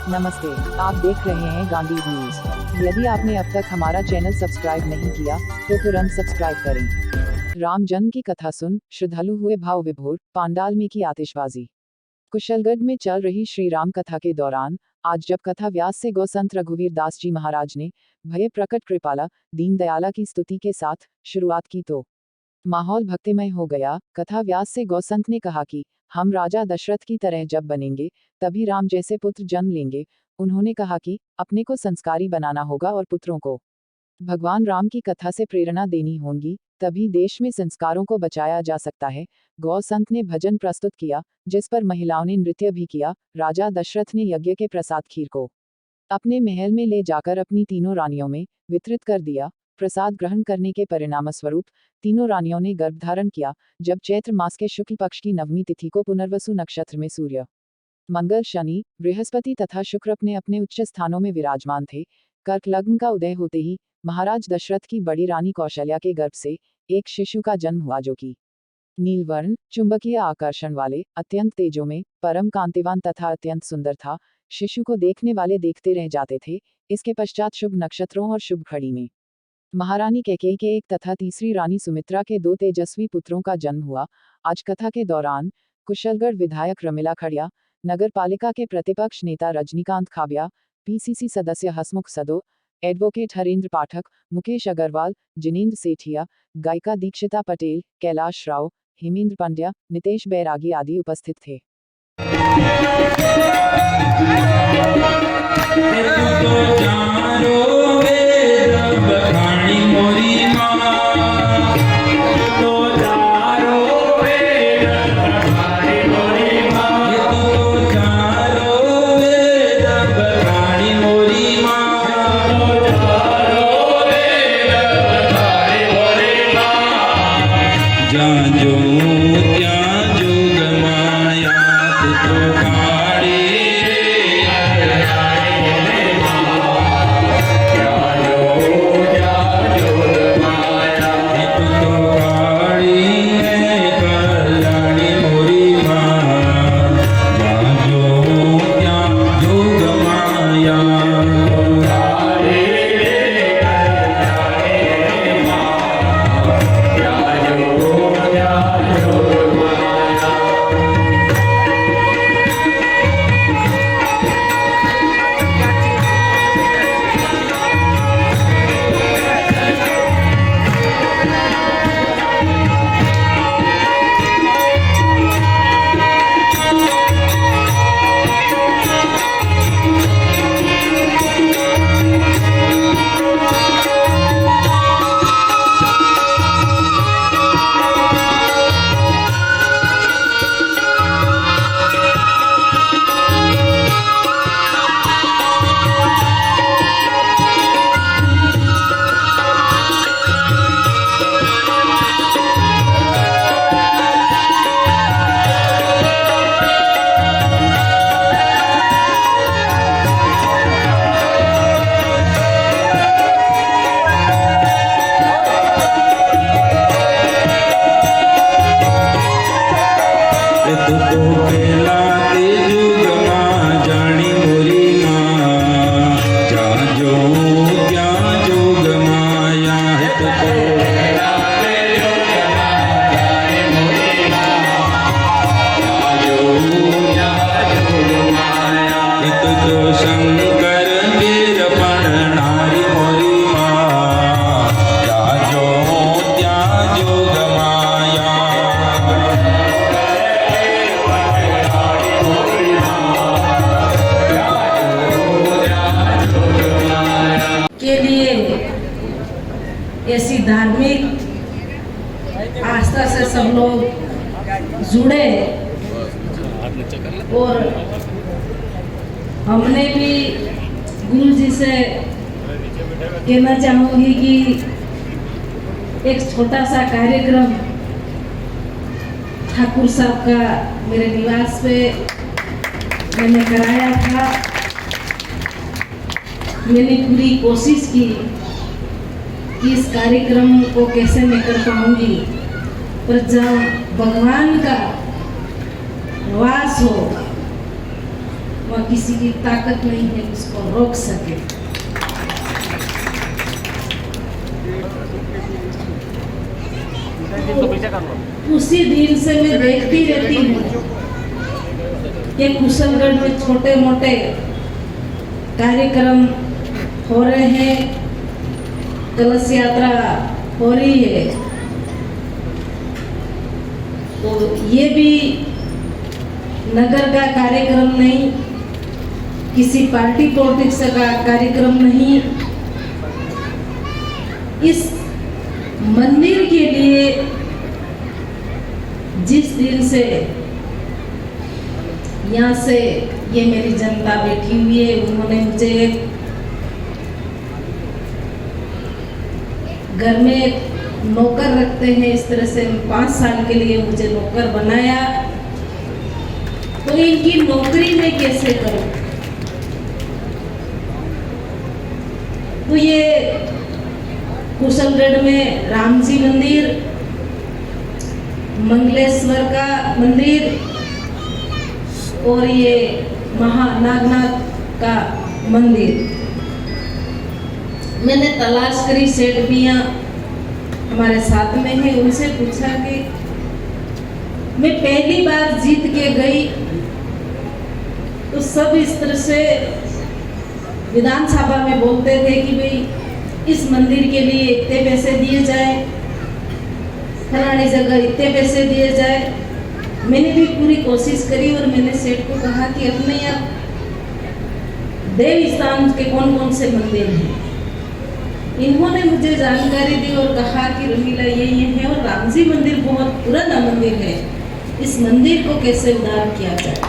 नमस्ते, आप देख रहे हैं गांधी न्यूज। यदि आपने अब तक हमारा चैनल सब्सक्राइब नहीं किया तो तुरंत सब्सक्राइब करें। राम जन्म की कथा सुन श्रद्धालु हुए भाव विभोर, पांडाल में की आतिशबाजी। कुशलगढ़ में चल रही श्री राम कथा के दौरान आज जब कथा व्यास से गोसंत रघुवीर दास जी महाराज ने भय प्रकट कृपाला दीन दयाला की स्तुति के साथ शुरुआत की तो माहौल भक्तिमय हो गया। कथा व्यास से गोसंत ने कहा कि हम राजा दशरथ की तरह जब बनेंगे तभी राम जैसे पुत्र जन्म लेंगे। उन्होंने कहा कि अपने को संस्कारी बनाना होगा और पुत्रों को भगवान राम की कथा से प्रेरणा देनी होगी, तभी देश में संस्कारों को बचाया जा सकता है। गौसंत ने भजन प्रस्तुत किया जिस पर महिलाओं ने नृत्य भी किया। राजा दशरथ ने यज्ञ के प्रसाद खीर को अपने महल में ले जाकर अपनी तीनों रानियों में वितरित कर दिया। प्रसाद ग्रहण करने के परिणामस्वरूप तीनों रानियों ने गर्भधारण किया। जब चैत्र मास के शुक्ल पक्ष की नवमी तिथि को पुनर्वसु नक्षत्र में सूर्य, मंगल, शनि, बृहस्पति तथा शुक्र अपने अपने उच्च स्थानों में विराजमान थे। कर्क लग्न का उदय होते ही महाराज दशरथ की बड़ी रानी कौशल्या के गर्भ से एक शिशु का जन्म हुआ जो कि नीलवर्ण, चुंबकीय आकर्षण वाले, अत्यंत तेजोमय, परम कांतिवान तथा अत्यंत सुंदर था। शिशु को देखने वाले देखते रह जाते थे। इसके पश्चात शुभ नक्षत्रों और शुभ घड़ी में महारानी कैकेयी के एक तथा तीसरी रानी सुमित्रा के 2 तेजस्वी पुत्रों का जन्म हुआ। आज कथा के दौरान कुशलगढ़ विधायक रमिला खड़िया, नगर पालिका के प्रतिपक्ष नेता रजनीकांत खाबिया, पीसीसी सदस्य हसमुख सदो, एडवोकेट हरेंद्र पाठक, मुकेश अग्रवाल, जिनेंद्र सेठिया, गायिका दीक्षिता पटेल, कैलाश राव, हेमेंद्र पंड्या, नितेश बैरागी आदि उपस्थित थे। ऐसी धार्मिक आस्था से सब लोग जुड़े और हमने भी गुरु जी से कहना चाहूँगी कि एक छोटा सा कार्यक्रम ठाकुर साहब का मेरे निवास पे मैंने कराया था। मैंने पूरी कोशिश की कि इस कार्यक्रम को कैसे मैं कर पाऊंगी, पर जब भगवान का वास हो वहाँ किसी की ताकत नहीं है उसको रोक सके। उसी दिन से मैं देखती रहती हूँ कि कुशलगढ़ में छोटे मोटे कार्यक्रम हो रहे हैं, कलश यात्रा हो रही है, तो ये भी नगर का कार्यक्रम नहीं, किसी पार्टी पॉलिटिक्स का कार्यक्रम नहीं, इस मंदिर के लिए जिस दिन से यहाँ से ये मेरी जनता बैठी हुई है, उन्होंने मुझे घर में नौकर रखते हैं, इस तरह से 5 साल के लिए मुझे नौकर बनाया, तो इनकी नौकरी मैं कैसे करूं? तो ये कुशलगढ़ में राम जी मंदिर, मंगलेश्वर का मंदिर और ये महानागनाथ का मंदिर मैंने तलाश करी। सेठ भैया हमारे साथ में है, उनसे पूछा कि मैं पहली बार जीत के गई तो सब इस तरह से विधानसभा में बोलते थे कि भाई इस मंदिर के लिए इतने पैसे दिए जाए, फलानी जगह इतने पैसे दिए जाए। मैंने भी पूरी कोशिश करी और मैंने सेठ को कहा कि अपने यहाँ देव स्थान के कौन कौन से मंदिर हैं। इन्होंने मुझे जानकारी दी और कहा कि रमीला ये है और राम जी मंदिर बहुत पुराना मंदिर है, इस मंदिर को कैसे उद्धार किया जाए।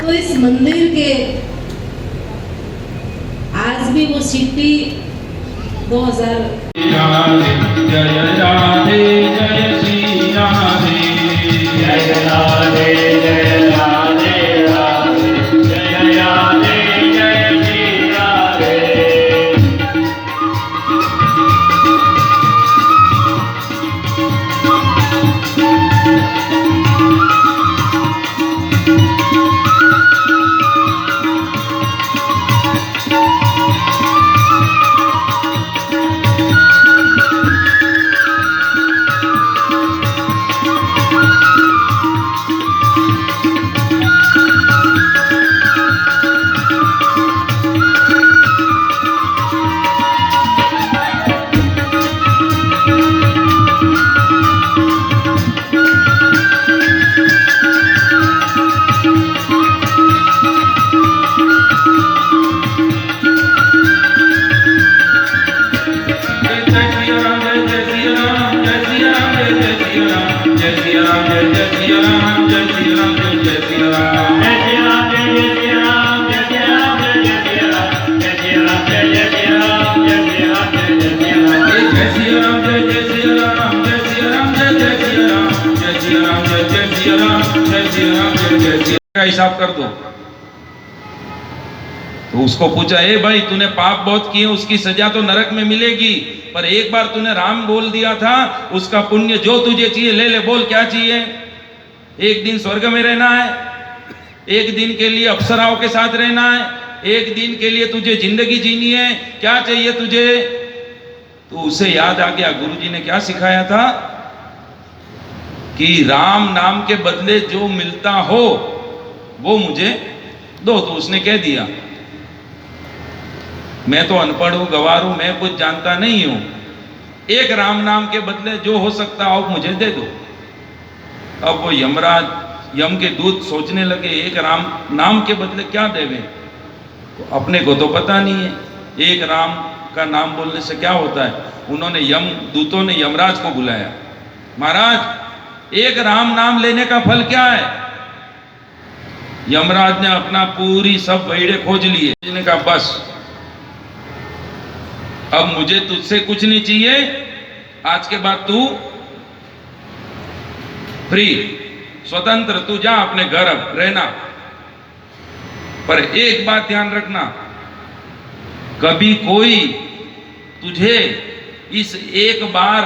तो इस मंदिर के आज भी वो सिटी 2000 जय राधे जय श्री राधे जय राधे जय राधे राधे जय राधे जय श्री राधे। का हिसाब कर दो। तो उसको पूछा, ए भाई तूने पाप बहुत किए, उसकी सजा तो नरक में मिलेगी, पर एक बार तूने राम बोल दिया था, उसका पुण्य जो तुझे चाहिए ले ले, बोल क्या चाहिए। एक दिन स्वर्ग में रहना है, एक दिन के लिए अप्सराओं के साथ रहना है, एक दिन के लिए तुझे जिंदगी जीनी है, क्या चाहिए तुझे। तो उसे याद आ गया गुरुजी ने क्या सिखाया था कि राम नाम के बदले जो मिलता हो वो मुझे दो। तो उसने कह दिया, मैं तो अनपढ़ हूं, गवार हूं, मैं कुछ जानता नहीं हूं, एक राम नाम के बदले जो हो सकता हो मुझे दे दो। अब वो यमराज यम के दूत सोचने लगे, एक राम नाम के बदले क्या देवे। तो अपने को तो पता नहीं है एक राम का नाम बोलने से क्या होता है। उन्होंने यम दूतों ने यमराज को बुलाया, महाराज एक राम नाम लेने का फल क्या है। यमराज ने अपना पूरी सब बहिड़े खोज लिए, उसने कहा बस अब मुझे तुझसे कुछ नहीं चाहिए, आज के बाद तू फ्री, स्वतंत्र, तू जा अपने घर अब रहना। पर एक बात ध्यान रखना, कभी कोई तुझे इस एक बार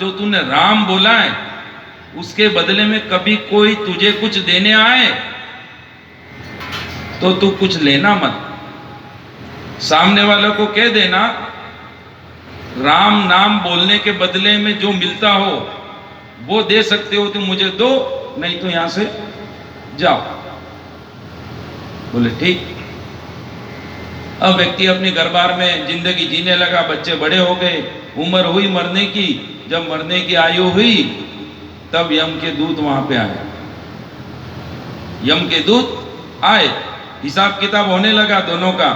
जो तूने राम बोला है उसके बदले में कभी कोई तुझे कुछ देने आए तो तू कुछ लेना मत। सामने वालों को कह देना, राम नाम बोलने के बदले में जो मिलता हो वो दे सकते हो तो मुझे दो, नहीं तो यहां से जाओ। बोले ठीक। अब व्यक्ति अपने घर बार में जिंदगी जीने लगा, बच्चे बड़े हो गए, उम्र हुई मरने की। जब मरने की आयु हुई तब यम के दूत वहां पे आए। यम के दूत आए, हिसाब किताब होने लगा दोनों का,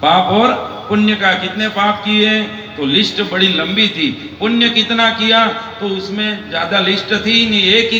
पाप और पुण्य का। कितने पाप किए तो लिस्ट बड़ी लंबी थी, पुण्य कितना किया तो उसमें ज्यादा लिस्ट थी नहीं, एक ही